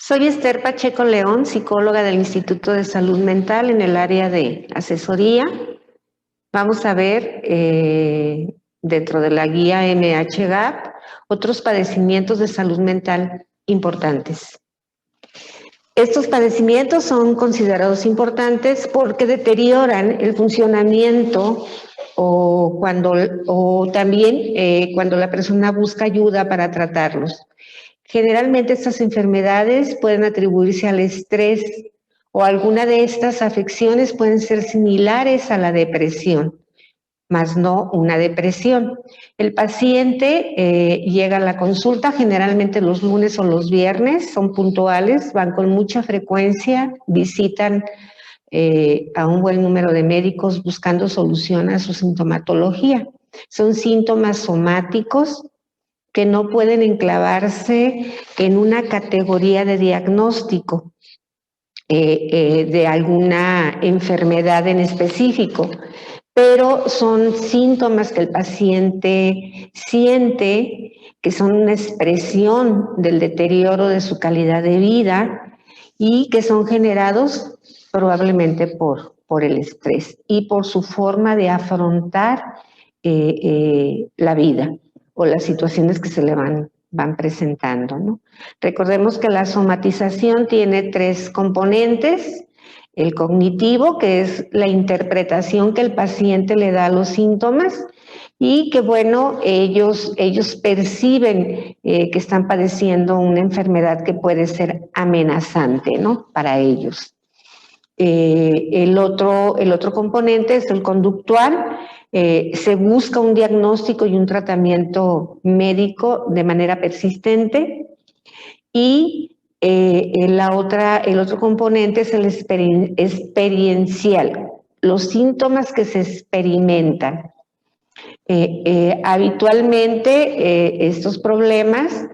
Soy Esther Pacheco León, psicóloga del Instituto de Salud Mental en el área de asesoría. Vamos a ver dentro de la guía MHGAP otros padecimientos de salud mental importantes. Estos padecimientos son considerados importantes porque deterioran el funcionamiento o también cuando la persona busca ayuda para tratarlos. Generalmente estas enfermedades pueden atribuirse al estrés o alguna de estas afecciones pueden ser similares a la depresión, más no una depresión. El paciente llega a la consulta generalmente los lunes o los viernes, son puntuales, van con mucha frecuencia, visitan a un buen número de médicos buscando solución a su sintomatología. Son síntomas somáticos que no pueden enclavarse en una categoría de diagnóstico de alguna enfermedad en específico, pero son síntomas que el paciente siente, que son una expresión del deterioro de su calidad de vida y que son generados probablemente por el estrés y por su forma de afrontar la vida o las situaciones que se le van presentando, ¿no? Recordemos que la somatización tiene 3 componentes: el cognitivo, que es la interpretación que el paciente le da a los síntomas y que, bueno, ellos perciben que están padeciendo una enfermedad que puede ser amenazante, ¿no?, para ellos. El otro componente es el conductual. Se busca un diagnóstico y un tratamiento médico de manera persistente y el otro componente es el experiencial, los síntomas que se experimentan. Habitualmente estos problemas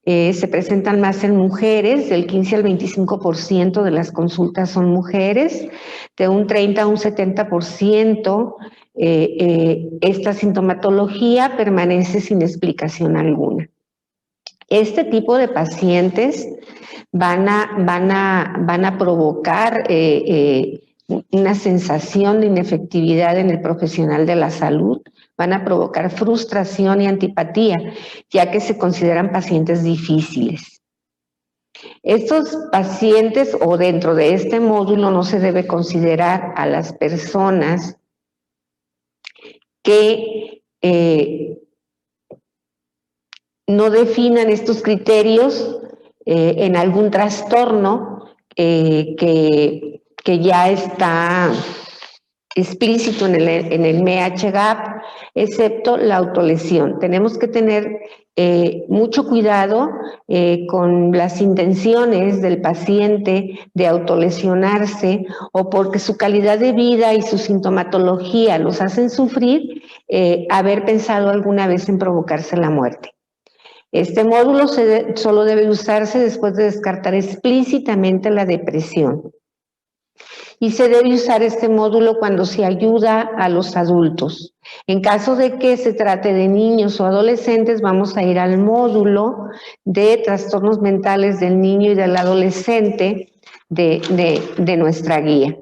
se presentan más en mujeres, del 15 al 25% de las consultas son mujeres, de un 30 a un 70% esta sintomatología permanece sin explicación alguna. Este tipo de pacientes van a provocar una sensación de inefectividad en el profesional de la salud, van a provocar frustración y antipatía, ya que se consideran pacientes difíciles. Estos pacientes, o dentro de este módulo, no se debe considerar a las personas que no definan estos criterios en algún trastorno que ya está explícito en el MHGAP, excepto la autolesión. Tenemos que tener mucho cuidado con las intenciones del paciente de autolesionarse o porque su calidad de vida y su sintomatología los hacen sufrir, haber pensado alguna vez en provocarse la muerte. Este módulo solo debe usarse después de descartar explícitamente la depresión. Y se debe usar este módulo cuando se ayuda a los adultos. En caso de que se trate de niños o adolescentes, vamos a ir al módulo de trastornos mentales del niño y del adolescente de nuestra guía.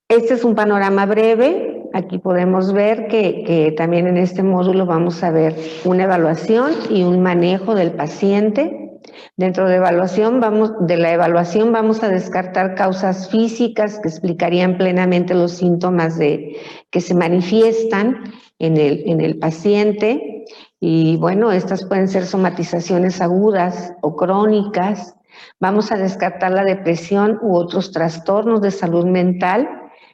Este es un panorama breve. Aquí podemos ver que también en este módulo vamos a ver una evaluación y un manejo del paciente. Dentro de la evaluación vamos a descartar causas físicas que explicarían plenamente los síntomas que se manifiestan en el paciente. Y bueno, estas pueden ser somatizaciones agudas o crónicas. Vamos a descartar la depresión u otros trastornos de salud mental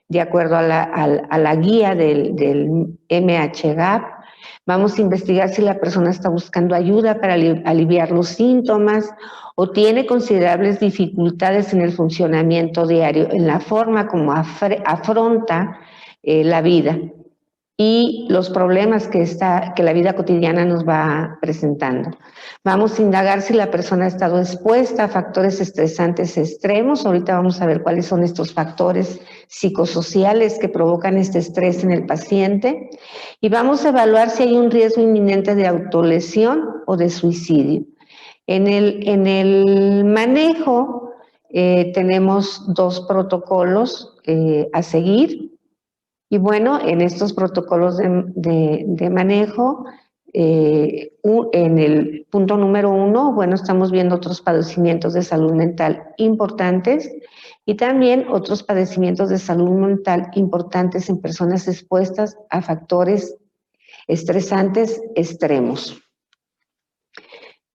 de acuerdo a la guía del MHGAP. Vamos a investigar si la persona está buscando ayuda para aliviar los síntomas o tiene considerables dificultades en el funcionamiento diario, en la forma como afronta la vida. y los problemas que la vida cotidiana nos va presentando. Vamos a indagar si la persona ha estado expuesta a factores estresantes extremos. Ahorita vamos a ver cuáles son estos factores psicosociales que provocan este estrés en el paciente. Y vamos a evaluar si hay un riesgo inminente de autolesión o de suicidio. En el manejo tenemos 2 protocolos a seguir. Y bueno, en estos protocolos de manejo, en el punto número 1, bueno, estamos viendo otros padecimientos de salud mental importantes y también otros padecimientos de salud mental importantes en personas expuestas a factores estresantes extremos.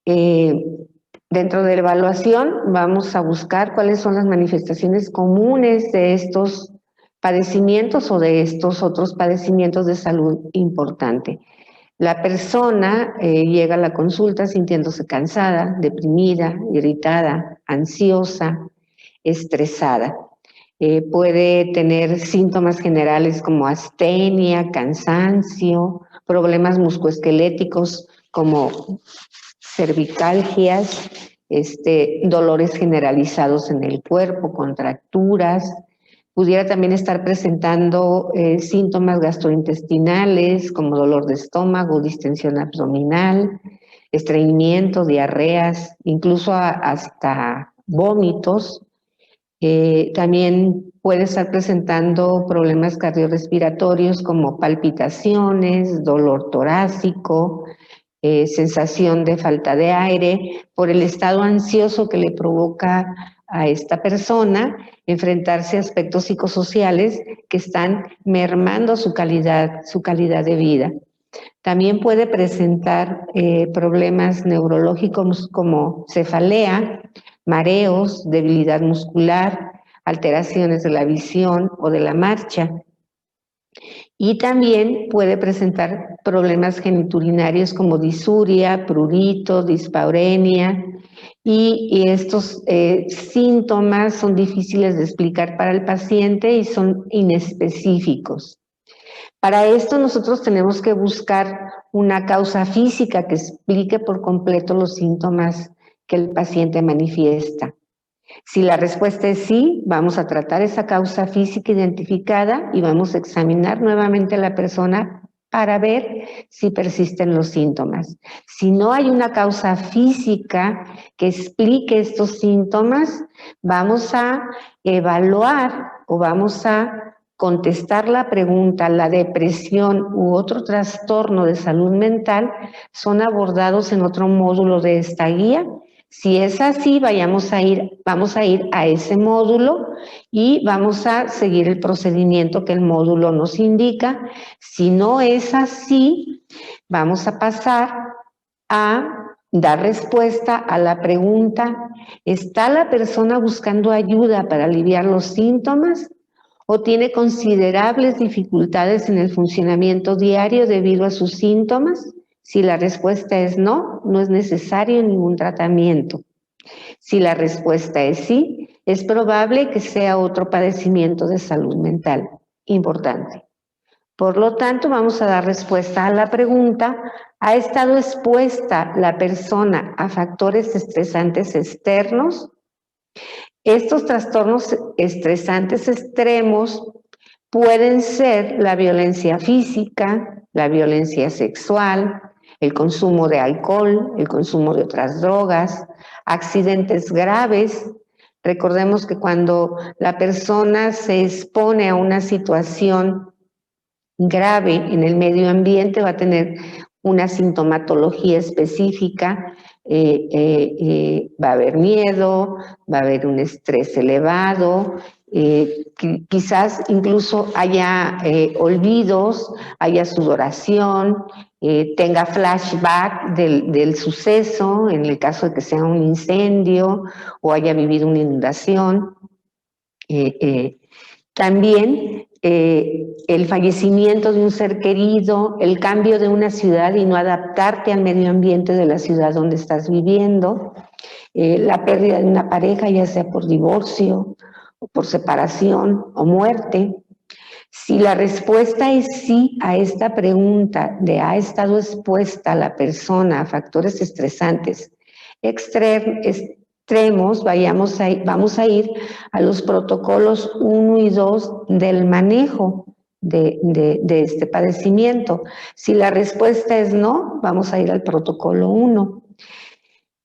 Dentro de la evaluación vamos a buscar cuáles son las manifestaciones comunes de estos padecimientos o de estos otros padecimientos de salud importante. La persona llega a la consulta sintiéndose cansada, deprimida, irritada, ansiosa, estresada. Puede tener síntomas generales como astenia, cansancio, problemas musculoesqueléticos como cervicalgias, dolores generalizados en el cuerpo, contracturas. Pudiera también estar presentando síntomas gastrointestinales como dolor de estómago, distensión abdominal, estreñimiento, diarreas, incluso hasta vómitos. También puede estar presentando problemas cardiorrespiratorios como palpitaciones, dolor torácico, sensación de falta de aire, por el estado ansioso que le provoca a esta persona enfrentarse a aspectos psicosociales que están mermando su calidad de vida. También puede presentar problemas neurológicos como cefalea, mareos, debilidad muscular, alteraciones de la visión o de la marcha. Y también puede presentar problemas geniturinarios como disuria, prurito, dispaurenia, y estos síntomas son difíciles de explicar para el paciente y son inespecíficos. Para esto nosotros tenemos que buscar una causa física que explique por completo los síntomas que el paciente manifiesta. Si la respuesta es sí, vamos a tratar esa causa física identificada y vamos a examinar nuevamente a la persona para ver si persisten los síntomas. Si no hay una causa física que explique estos síntomas, vamos a evaluar o vamos a contestar la pregunta, la depresión u otro trastorno de salud mental son abordados en otro módulo de esta guía. Si es así, vamos a ir a ese módulo y vamos a seguir el procedimiento que el módulo nos indica. Si no es así, vamos a pasar a dar respuesta a la pregunta, ¿está la persona buscando ayuda para aliviar los síntomas o tiene considerables dificultades en el funcionamiento diario debido a sus síntomas? Si la respuesta es no, no es necesario ningún tratamiento. Si la respuesta es sí, es probable que sea otro padecimiento de salud mental importante. Por lo tanto, vamos a dar respuesta a la pregunta, ¿ha estado expuesta la persona a factores estresantes externos? Estos trastornos estresantes extremos pueden ser la violencia física, la violencia sexual, el consumo de alcohol, el consumo de otras drogas, accidentes graves. Recordemos que cuando la persona se expone a una situación grave en el medio ambiente va a tener una sintomatología específica, va a haber miedo, va a haber un estrés elevado, quizás incluso haya olvidos, haya sudoración, tenga flashback del suceso, en el caso de que sea un incendio o haya vivido una inundación. También el fallecimiento de un ser querido, el cambio de una ciudad y no adaptarte al medio ambiente de la ciudad donde estás viviendo, la pérdida de una pareja, ya sea por divorcio, o por separación o muerte. Si la respuesta es sí a esta pregunta de ¿ha estado expuesta la persona a factores estresantes extremos? Vamos a ir a los protocolos 1 y 2 del manejo de este padecimiento. Si la respuesta es no, vamos a ir al protocolo 1.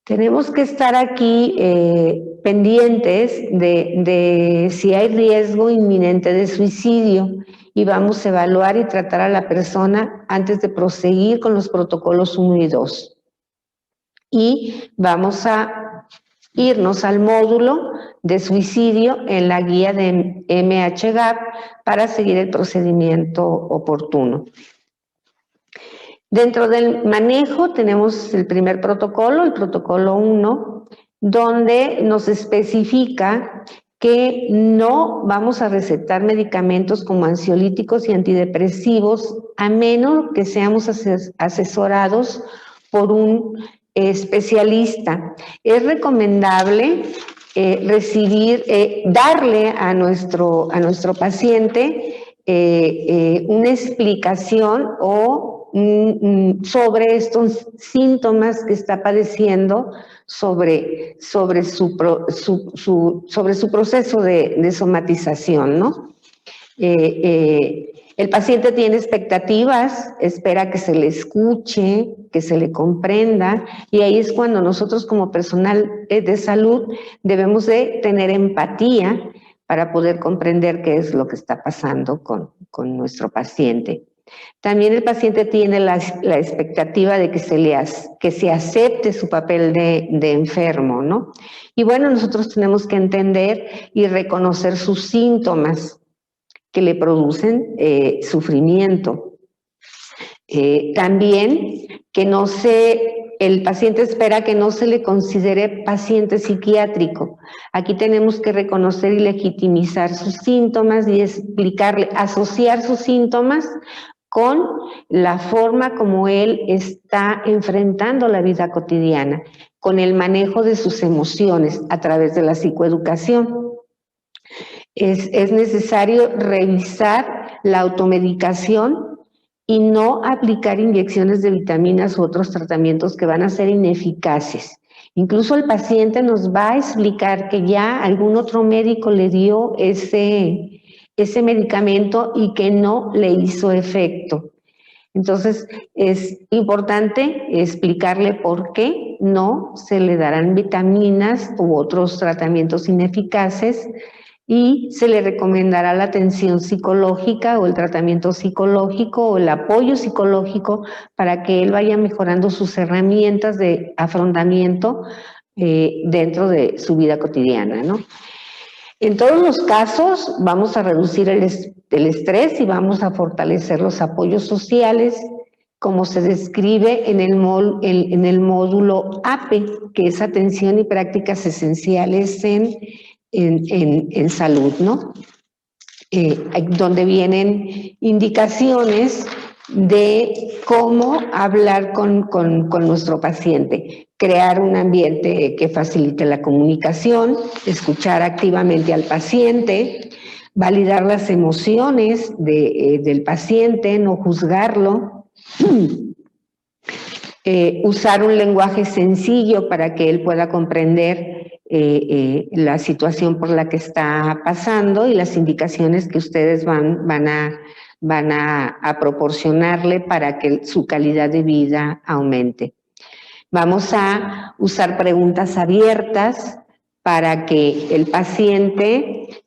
Tenemos que estar aquí pendientes de si hay riesgo inminente de suicidio y vamos a evaluar y tratar a la persona antes de proseguir con los protocolos 1 y 2. Y vamos a irnos al módulo de suicidio en la guía de MHGAP para seguir el procedimiento oportuno. Dentro del manejo tenemos el primer protocolo, el protocolo 1, donde nos especifica que no vamos a recetar medicamentos como ansiolíticos y antidepresivos a menos que seamos asesorados por un especialista. Es recomendable darle a nuestro paciente una explicación sobre estos síntomas que está padeciendo, sobre su proceso de somatización, ¿no? El paciente tiene expectativas, espera que se le escuche, que se le comprenda, y ahí es cuando nosotros como personal de salud debemos de tener empatía para poder comprender qué es lo que está pasando con nuestro paciente. También el paciente tiene la expectativa de que se acepte su papel de enfermo, ¿no? Y bueno, nosotros tenemos que entender y reconocer sus síntomas que le producen sufrimiento. También el paciente espera que no se le considere paciente psiquiátrico. Aquí tenemos que reconocer y legitimizar sus síntomas y explicarle, asociar sus síntomas con la forma como él está enfrentando la vida cotidiana, con el manejo de sus emociones a través de la psicoeducación. Es necesario revisar la automedicación y no aplicar inyecciones de vitaminas u otros tratamientos que van a ser ineficaces. Incluso el paciente nos va a explicar que ya algún otro médico le dio ese medicamento y que no le hizo efecto. Entonces, es importante explicarle por qué no se le darán vitaminas u otros tratamientos ineficaces y se le recomendará la atención psicológica o el tratamiento psicológico o el apoyo psicológico para que él vaya mejorando sus herramientas de afrontamiento dentro de su vida cotidiana, ¿no? En todos los casos vamos a reducir el estrés y vamos a fortalecer los apoyos sociales, como se describe en el módulo APE, que es atención y prácticas esenciales en salud, ¿no? Donde vienen indicaciones de cómo hablar con nuestro paciente, crear un ambiente que facilite la comunicación, escuchar activamente al paciente, validar las emociones del paciente, no juzgarlo, usar un lenguaje sencillo para que él pueda comprender la situación por la que está pasando y las indicaciones que ustedes van a proporcionarle para que su calidad de vida aumente. Vamos a usar preguntas abiertas para que el paciente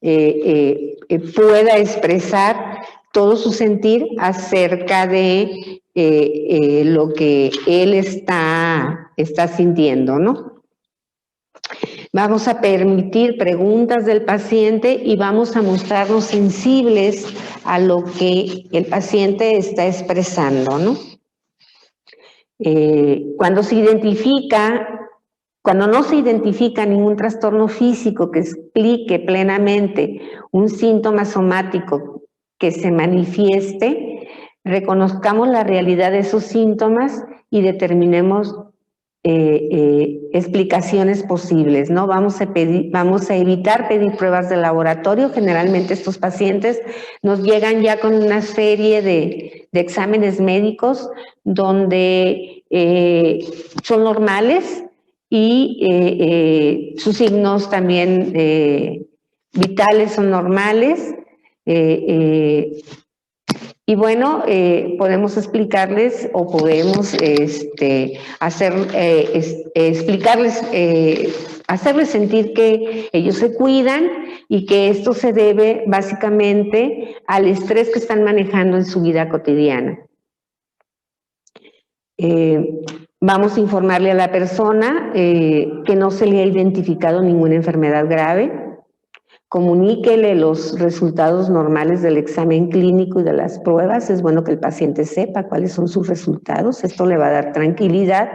pueda expresar todo su sentir acerca de lo que él está sintiendo, ¿no? Vamos a permitir preguntas del paciente y vamos a mostrarnos sensibles a lo que el paciente está expresando, ¿no? Cuando no se identifica ningún trastorno físico que explique plenamente un síntoma somático que se manifieste, reconozcamos la realidad de esos síntomas y determinemos explicaciones posibles, ¿no? Vamos a evitar pedir pruebas de laboratorio. Generalmente estos pacientes nos llegan ya con una serie de exámenes médicos donde son normales y sus signos también vitales son normales. Y bueno, podemos explicarles o podemos explicarles, hacerles sentir que ellos se cuidan y que esto se debe básicamente al estrés que están manejando en su vida cotidiana. Vamos a informarle a la persona que no se le ha identificado ninguna enfermedad grave. Comuníquele los resultados normales del examen clínico y de las pruebas. Es bueno que el paciente sepa cuáles son sus resultados. Esto le va a dar tranquilidad.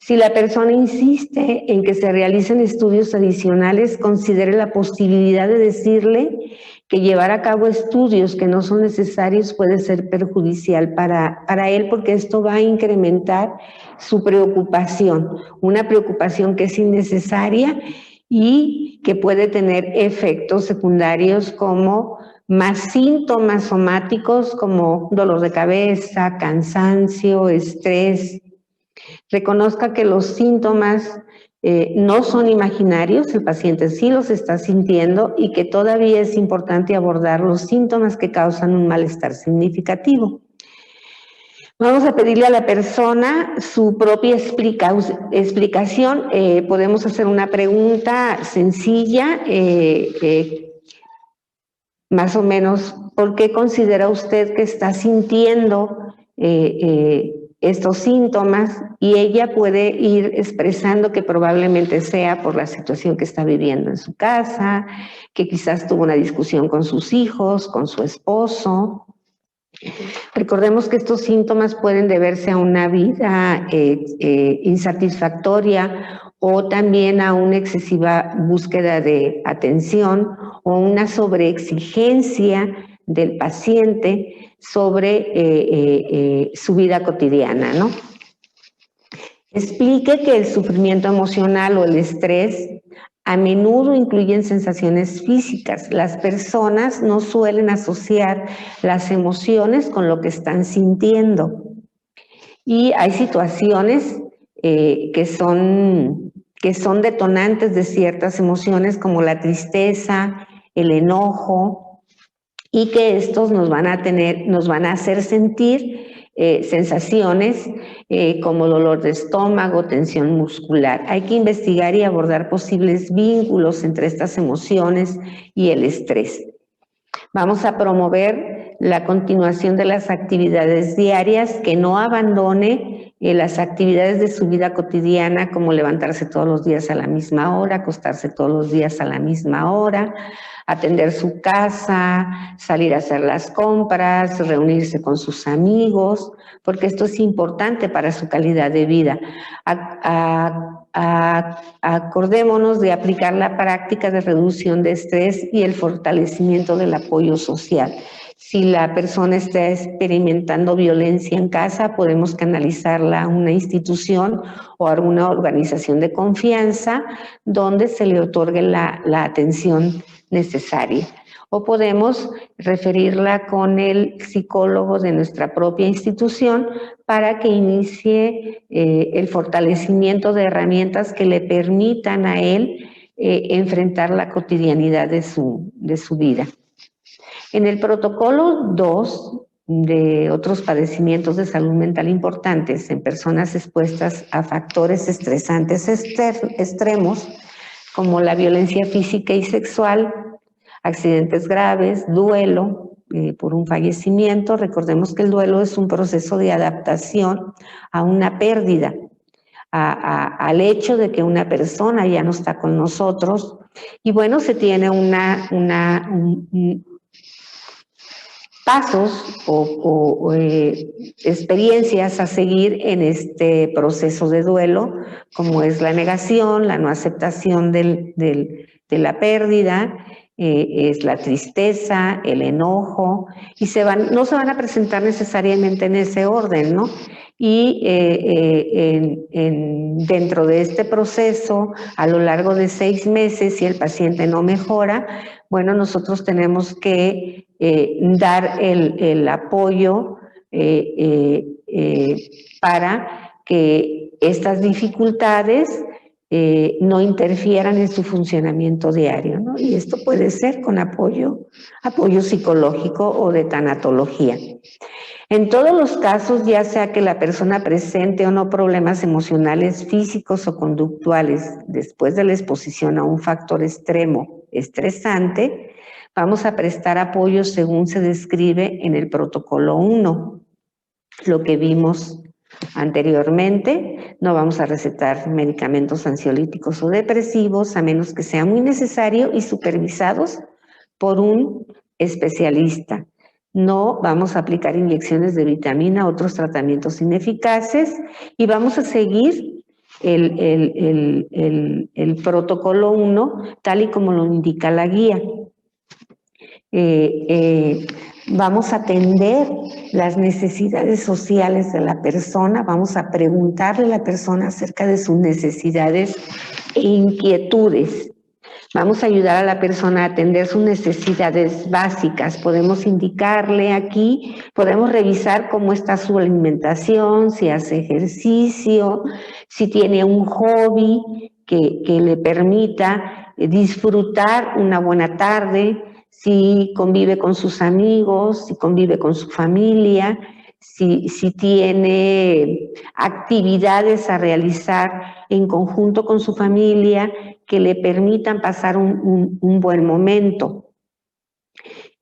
Si la persona insiste en que se realicen estudios adicionales, considere la posibilidad de decirle que llevar a cabo estudios que no son necesarios puede ser perjudicial para él, porque esto va a incrementar su preocupación, una preocupación que es innecesaria y que puede tener efectos secundarios como más síntomas somáticos como dolor de cabeza, cansancio, estrés. Reconozca que los síntomas no son imaginarios, el paciente sí los está sintiendo y que todavía es importante abordar los síntomas que causan un malestar significativo. Vamos a pedirle a la persona su propia explicación. Podemos hacer una pregunta sencilla, más o menos, ¿por qué considera usted que está sintiendo estos síntomas? Y ella puede ir expresando que probablemente sea por la situación que está viviendo en su casa, que quizás tuvo una discusión con sus hijos, con su esposo. Recordemos que estos síntomas pueden deberse a una vida insatisfactoria o también a una excesiva búsqueda de atención o una sobreexigencia del paciente sobre su vida cotidiana, ¿no? Explique que el sufrimiento emocional o el estrés a menudo incluyen sensaciones físicas. Las personas no suelen asociar las emociones con lo que están sintiendo. Y hay situaciones que son detonantes de ciertas emociones como la tristeza, el enojo, y que estos nos van a hacer sentir sensaciones como dolor de estómago, tensión muscular. Hay que investigar y abordar posibles vínculos entre estas emociones y el estrés. Vamos a promover la continuación de las actividades diarias, que no abandone las actividades de su vida cotidiana, como levantarse todos los días a la misma hora, acostarse todos los días a la misma hora, atender su casa, salir a hacer las compras, reunirse con sus amigos, porque esto es importante para su calidad de vida. Acordémonos de aplicar la práctica de reducción de estrés y el fortalecimiento del apoyo social. Si la persona está experimentando violencia en casa, podemos canalizarla a una institución o a una organización de confianza donde se le otorgue la atención necesaria. O podemos referirla con el psicólogo de nuestra propia institución para que inicie el fortalecimiento de herramientas que le permitan a él enfrentar la cotidianidad de su vida. En el protocolo 2 de otros padecimientos de salud mental importantes en personas expuestas a factores estresantes extremos, como la violencia física y sexual, accidentes graves, duelo por un fallecimiento. Recordemos que el duelo es un proceso de adaptación a una pérdida, al hecho de que una persona ya no está con nosotros. Y bueno, se tiene pasos o experiencias a seguir en este proceso de duelo, como es la negación, la no aceptación de la pérdida, es la tristeza, el enojo, y no se van a presentar necesariamente en ese orden, ¿no? y dentro de este proceso, a lo largo de 6 meses, si el paciente no mejora, bueno, nosotros tenemos que dar el apoyo para que estas dificultades no interfieran en su funcionamiento diario, ¿no? Y esto puede ser con apoyo psicológico o de tanatología. En todos los casos, ya sea que la persona presente o no problemas emocionales, físicos o conductuales después de la exposición a un factor extremo estresante, vamos a prestar apoyo según se describe en el protocolo 1. Lo que vimos anteriormente, no vamos a recetar medicamentos ansiolíticos o depresivos a menos que sea muy necesario y supervisados por un especialista. No vamos a aplicar inyecciones de vitamina, otros tratamientos ineficaces y vamos a seguir el protocolo 1 tal y como lo indica la guía. Vamos a atender las necesidades sociales de la persona, vamos a preguntarle a la persona acerca de sus necesidades e inquietudes. Vamos a ayudar a la persona a atender sus necesidades básicas. Podemos indicarle aquí, podemos revisar cómo está su alimentación, si hace ejercicio, si tiene un hobby que le permita disfrutar una buena tarde, si convive con sus amigos, si convive con su familia, si tiene actividades a realizar en conjunto con su familia que le permitan pasar un buen momento.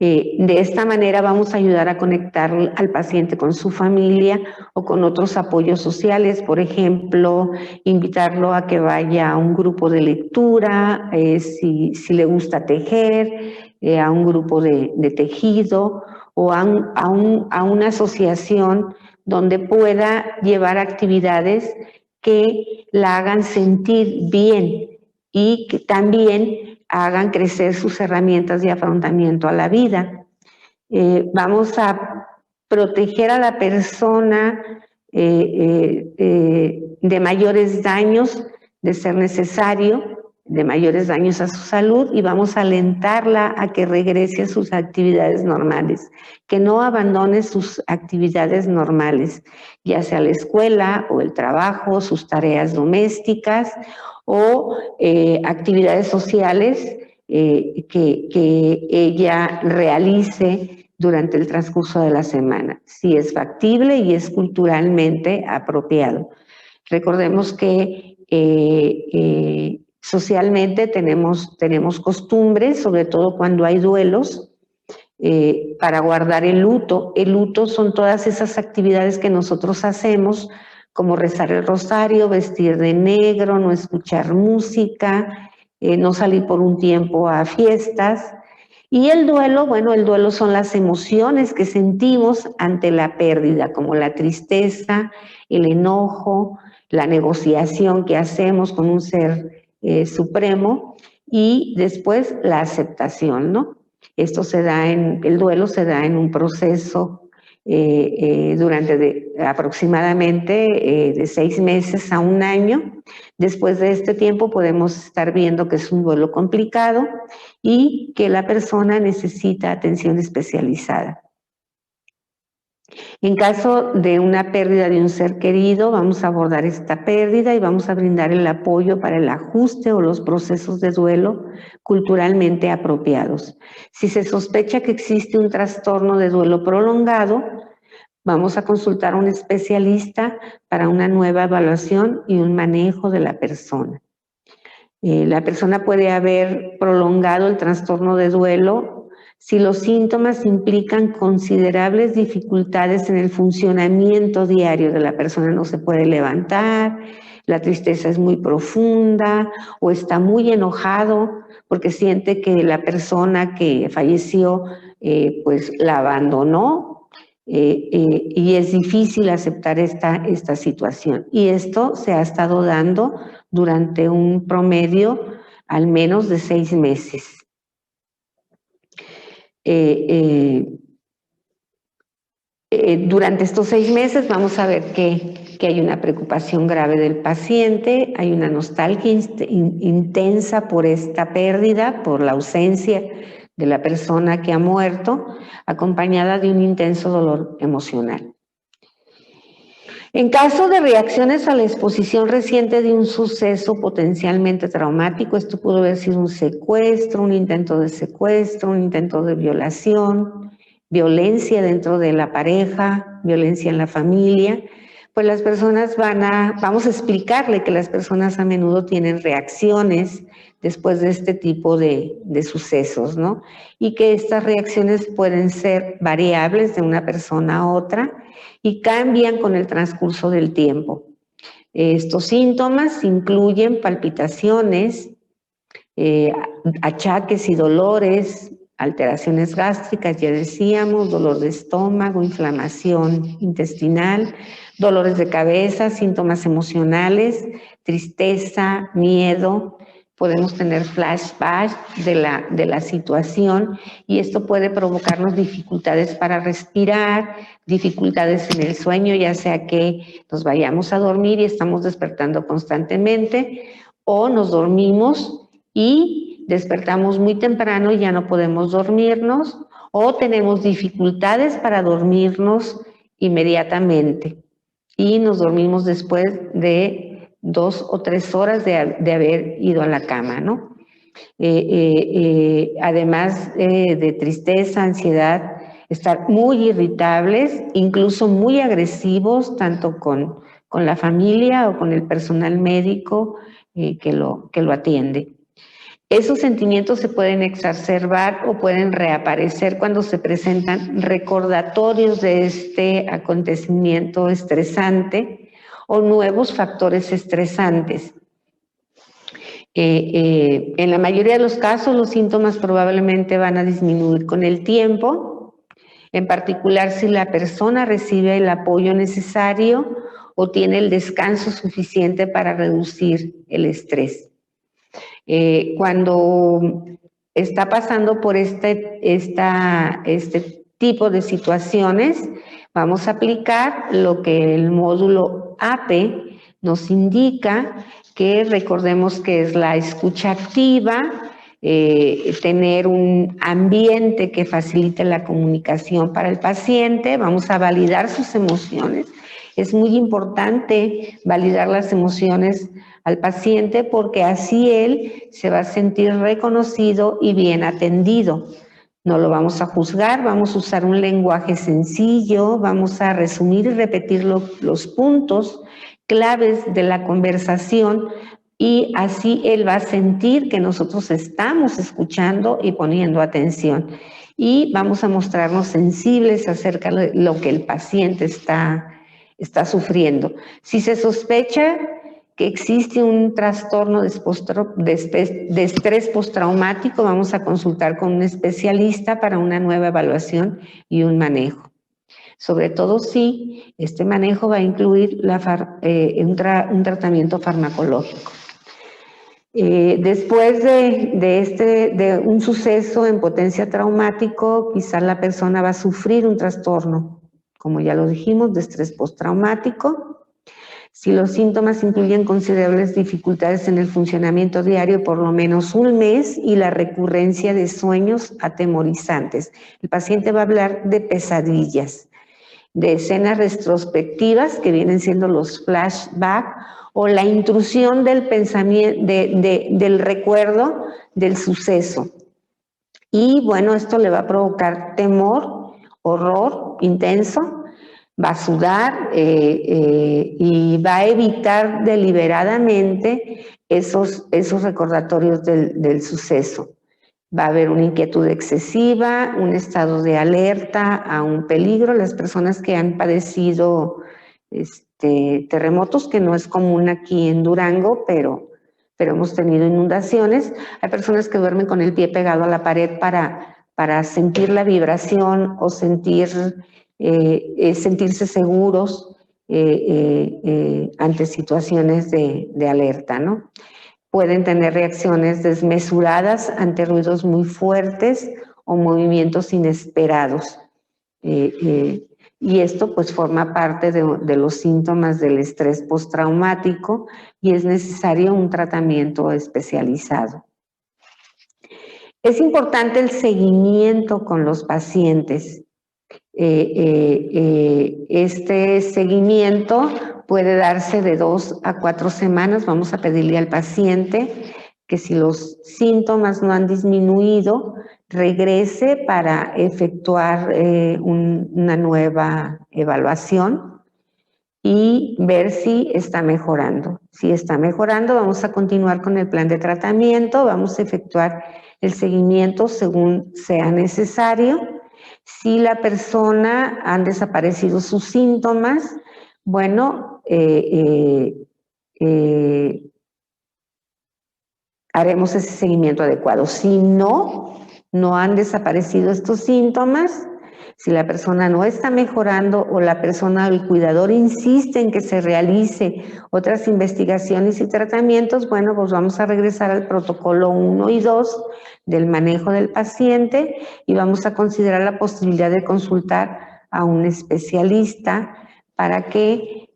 De esta manera vamos a ayudar a conectar al paciente con su familia o con otros apoyos sociales, por ejemplo, invitarlo a que vaya a un grupo de lectura, si le gusta tejer, a un grupo de tejido o a una asociación donde pueda llevar actividades que la hagan sentir bien y que también hagan crecer sus herramientas de afrontamiento a la vida. Vamos a proteger a la persona de mayores daños, de ser necesario, de mayores daños a su salud, y vamos a alentarla a que regrese a sus actividades normales, que no abandone sus actividades normales, ya sea la escuela o el trabajo, sus tareas domésticas o actividades sociales que ella realice durante el transcurso de la semana, si es factible y es culturalmente apropiado. Recordemos que socialmente tenemos costumbres, sobre todo cuando hay duelos, para guardar el luto. El luto son todas esas actividades que nosotros hacemos, como rezar el rosario, vestir de negro, no escuchar música, no salir por un tiempo a fiestas. Y el duelo, bueno, el duelo son las emociones que sentimos ante la pérdida, como la tristeza, el enojo, la negociación que hacemos con un ser supremo y después la aceptación, ¿no? El duelo se da en un proceso durante aproximadamente de 6 meses a 1 año. Después de este tiempo podemos estar viendo que es un duelo complicado y que la persona necesita atención especializada. En caso de una pérdida de un ser querido, vamos a abordar esta pérdida y vamos a brindar el apoyo para el ajuste o los procesos de duelo culturalmente apropiados. Si se sospecha que existe un trastorno de duelo prolongado, vamos a consultar a un especialista para una nueva evaluación y un manejo de la persona. La persona puede haber prolongado el trastorno de duelo si los síntomas implican considerables dificultades en el funcionamiento diario de la persona. No se puede levantar, la tristeza es muy profunda o está muy enojado porque siente que la persona que falleció pues la abandonó. Y es difícil aceptar esta situación. Y esto se ha estado dando durante un promedio al menos de 6 meses. Durante estos 6 meses vamos a ver que hay una preocupación grave del paciente, hay una nostalgia intensa por esta pérdida, por la ausencia de la persona que ha muerto, acompañada de un intenso dolor emocional. En caso de reacciones a la exposición reciente de un suceso potencialmente traumático, esto pudo haber sido un secuestro, un intento de violación, violencia dentro de la pareja, violencia en la familia, pues las personas vamos a explicarle que las personas a menudo tienen reacciones después de este tipo de sucesos, ¿no? Y que estas reacciones pueden ser variables de una persona a otra y cambian con el transcurso del tiempo. Estos síntomas incluyen palpitaciones, achaques y dolores, alteraciones gástricas, ya decíamos, dolor de estómago, inflamación intestinal, dolores de cabeza, síntomas emocionales, tristeza, miedo. Podemos tener flashbacks de la situación y esto puede provocarnos dificultades para respirar, dificultades en el sueño, ya sea que nos vayamos a dormir y estamos despertando constantemente o nos dormimos y despertamos muy temprano y ya no podemos dormirnos o tenemos dificultades para dormirnos inmediatamente y nos dormimos después de 2 o 3 horas de haber ido a la cama, ¿no? Además de tristeza, ansiedad, estar muy irritables, incluso muy agresivos, tanto con la familia o con el personal médico que lo atiende. Esos sentimientos se pueden exacerbar o pueden reaparecer cuando se presentan recordatorios de este acontecimiento estresante o nuevos factores estresantes. En la mayoría de los casos, los síntomas probablemente van a disminuir con el tiempo, en particular si la persona recibe el apoyo necesario o tiene el descanso suficiente para reducir el estrés. Cuando está pasando por este tipo de situaciones, vamos a aplicar lo que el módulo APE nos indica, que recordemos que es la escucha activa, tener un ambiente que facilite la comunicación para el paciente, vamos a validar sus emociones. Es muy importante validar las emociones al paciente porque así él se va a sentir reconocido y bien atendido. No lo vamos a juzgar, vamos a usar un lenguaje sencillo, vamos a resumir y repetir los puntos claves de la conversación y así él va a sentir que nosotros estamos escuchando y poniendo atención. Y vamos a mostrarnos sensibles acerca de lo que el paciente está sufriendo. Si se sospecha que existe un trastorno de estrés postraumático, vamos a consultar con un especialista para una nueva evaluación y un manejo. Sobre todo si este manejo va a incluir un tratamiento farmacológico. Después de un suceso en potencia traumático, quizás la persona va a sufrir un trastorno, como ya lo dijimos, de estrés postraumático. Si los síntomas incluyen considerables dificultades en el funcionamiento diario, por lo menos un mes, y la recurrencia de sueños atemorizantes. El paciente va a hablar de pesadillas, de escenas retrospectivas, que vienen siendo los flashbacks, o la intrusión del pensamiento, del recuerdo del suceso. Y bueno, esto le va a provocar temor, horror intenso, va a sudar y va a evitar deliberadamente esos recordatorios del suceso. Va a haber una inquietud excesiva, un estado de alerta a un peligro. Las personas que han padecido terremotos, que no es común aquí en Durango, pero hemos tenido inundaciones. Hay personas que duermen con el pie pegado a la pared para sentir la vibración o sentirse seguros ante situaciones de alerta, ¿no? Pueden tener reacciones desmesuradas ante ruidos muy fuertes o movimientos inesperados. Y esto pues forma parte de los síntomas del estrés postraumático y es necesario un tratamiento especializado. Es importante el seguimiento con los pacientes. Este seguimiento puede darse de 2 a 4 semanas. Vamos a pedirle al paciente que si los síntomas no han disminuido, regrese para efectuar una nueva evaluación y ver si está mejorando. Si está mejorando, vamos a continuar con el plan de tratamiento, vamos a efectuar el seguimiento según sea necesario. Si la persona han desaparecido sus síntomas, bueno, haremos ese seguimiento adecuado. Si no han desaparecido estos síntomas, si la persona no está mejorando o la persona, el cuidador insiste en que se realice otras investigaciones y tratamientos, bueno, pues vamos a regresar al protocolo 1 y 2 del manejo del paciente y vamos a considerar la posibilidad de consultar a un especialista para que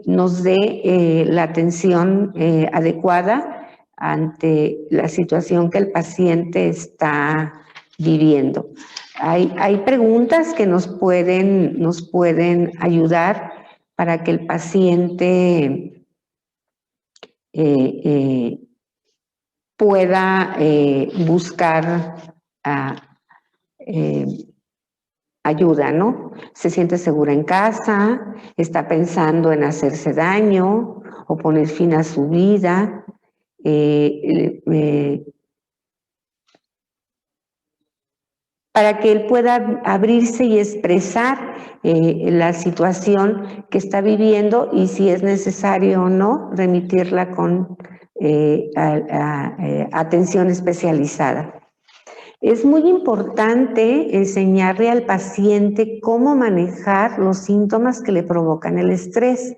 nos dé la atención adecuada ante la situación que el paciente está viviendo. Hay preguntas que nos pueden ayudar para que el paciente pueda buscar ayuda, ¿no? Se siente segura en casa, está pensando en hacerse daño o poner fin a su vida. Para que él pueda abrirse y expresar la situación que está viviendo y si es necesario o no, remitirla con atención especializada. Es muy importante enseñarle al paciente cómo manejar los síntomas que le provocan el estrés.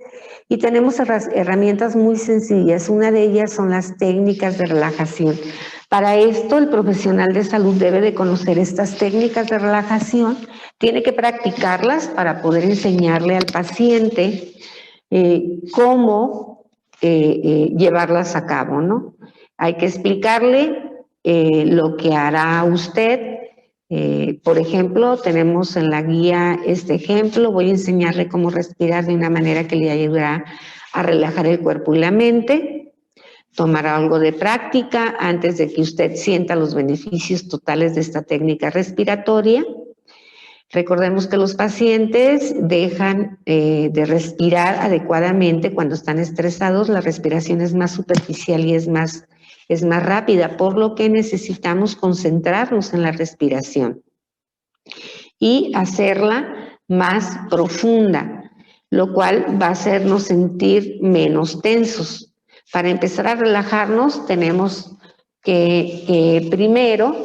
Y tenemos herramientas muy sencillas. Una de ellas son las técnicas de relajación. Para esto, el profesional de salud debe de conocer estas técnicas de relajación, tiene que practicarlas para poder enseñarle al paciente cómo llevarlas a cabo, ¿no? Hay que explicarle lo que hará usted. Por ejemplo, tenemos en la guía este ejemplo. Voy a enseñarle cómo respirar de una manera que le ayudará a relajar el cuerpo y la mente. Tomará algo de práctica antes de que usted sienta los beneficios totales de esta técnica respiratoria. Recordemos que los pacientes dejan de respirar adecuadamente cuando están estresados. La respiración es más superficial y es más rápida, por lo que necesitamos concentrarnos en la respiración y hacerla más profunda, lo cual va a hacernos sentir menos tensos. Para empezar a relajarnos tenemos que primero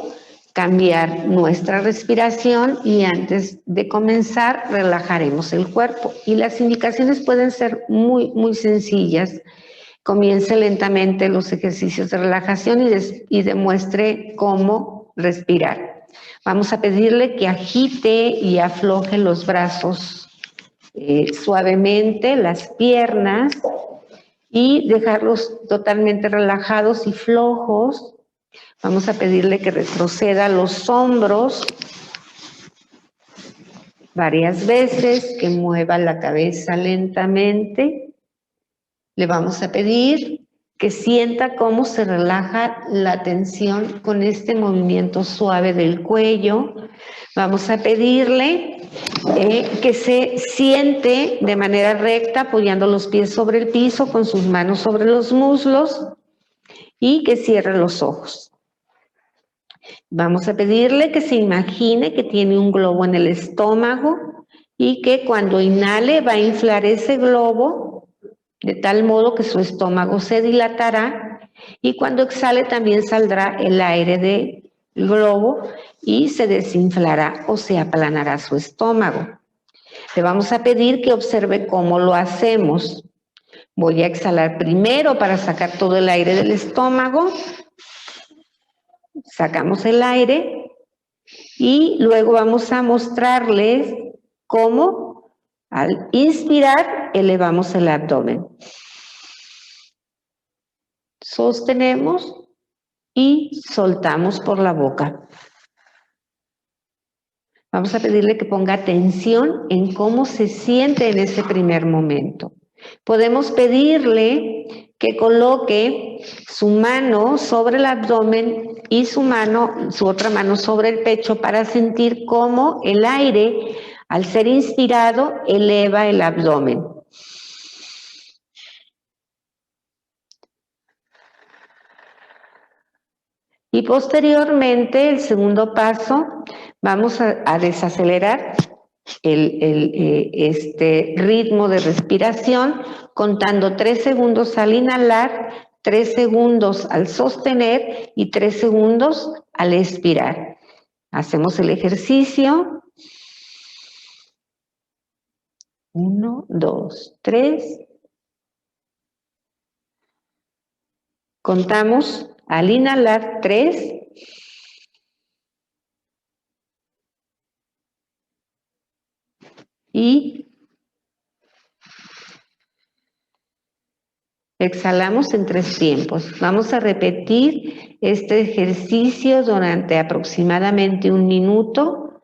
cambiar nuestra respiración y antes de comenzar relajaremos el cuerpo. Y las indicaciones pueden ser muy sencillas. Comience lentamente los ejercicios de relajación y demuestre cómo respirar. Vamos a pedirle que agite y afloje los brazos suavemente, las piernas, y dejarlos totalmente relajados y flojos. Vamos a pedirle que retroceda los hombros varias veces, que mueva la cabeza lentamente. Le vamos a pedir que sienta cómo se relaja la tensión con este movimiento suave del cuello. Vamos a pedirle que se siente de manera recta, apoyando los pies sobre el piso, con sus manos sobre los muslos, y que cierre los ojos. Vamos a pedirle que se imagine que tiene un globo en el estómago y que cuando inhale va a inflar ese globo de tal modo que su estómago se dilatará y cuando exhale también saldrá el aire del globo y se desinflará o se aplanará su estómago. Le vamos a pedir que observe cómo lo hacemos. Voy a exhalar primero para sacar todo el aire del estómago. Sacamos el aire y luego vamos a mostrarles cómo al inspirar elevamos el abdomen. Sostenemos y soltamos por la boca. Vamos a pedirle que ponga atención en cómo se siente en ese primer momento. Podemos pedirle que coloque su mano sobre el abdomen y su otra mano sobre el pecho para sentir cómo el aire, al ser inspirado, eleva el abdomen. Y posteriormente, el segundo paso, vamos a desacelerar este ritmo de respiración, contando 3 segundos al inhalar, 3 segundos al sostener y 3 segundos al expirar. Hacemos el ejercicio. 1, 2, 3. Contamos al inhalar 3. Y exhalamos en 3 tiempos. Vamos a repetir este ejercicio durante aproximadamente 1 minuto.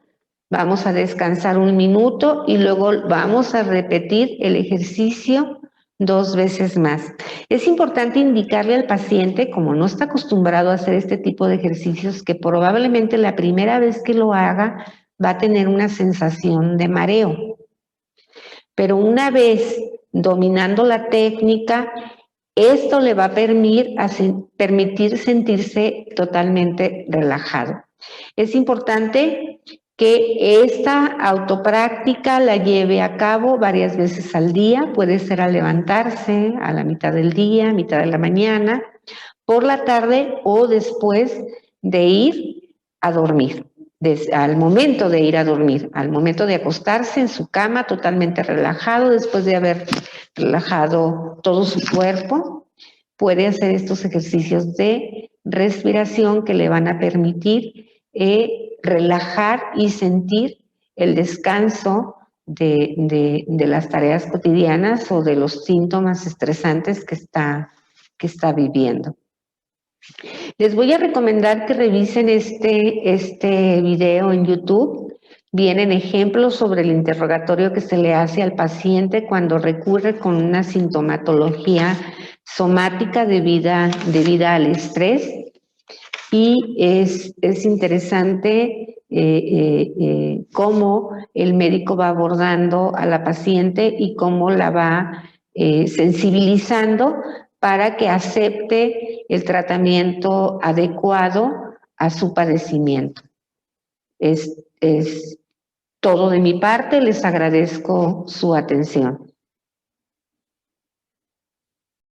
Vamos a descansar 1 minuto y luego vamos a repetir el ejercicio 2 veces más. Es importante indicarle al paciente, como no está acostumbrado a hacer este tipo de ejercicios, que probablemente la primera vez que lo haga va a tener una sensación de mareo. Pero una vez dominando la técnica, esto le va a permitir sentirse totalmente relajado. Es importante que esta autopráctica la lleve a cabo varias veces al día. Puede ser al levantarse, a la mitad del día, mitad de la mañana, por la tarde o después de ir a dormir. Al momento de ir a dormir, al momento de acostarse en su cama totalmente relajado, después de haber relajado todo su cuerpo, puede hacer estos ejercicios de respiración que le van a permitir relajar y sentir el descanso de las tareas cotidianas o de los síntomas estresantes que está viviendo. Les voy a recomendar que revisen este video en YouTube. Vienen ejemplos sobre el interrogatorio que se le hace al paciente cuando recurre con una sintomatología somática debida al estrés. Y es interesante cómo el médico va abordando a la paciente y cómo la va sensibilizando para que acepte el tratamiento adecuado a su padecimiento. Es todo de mi parte, les agradezco su atención.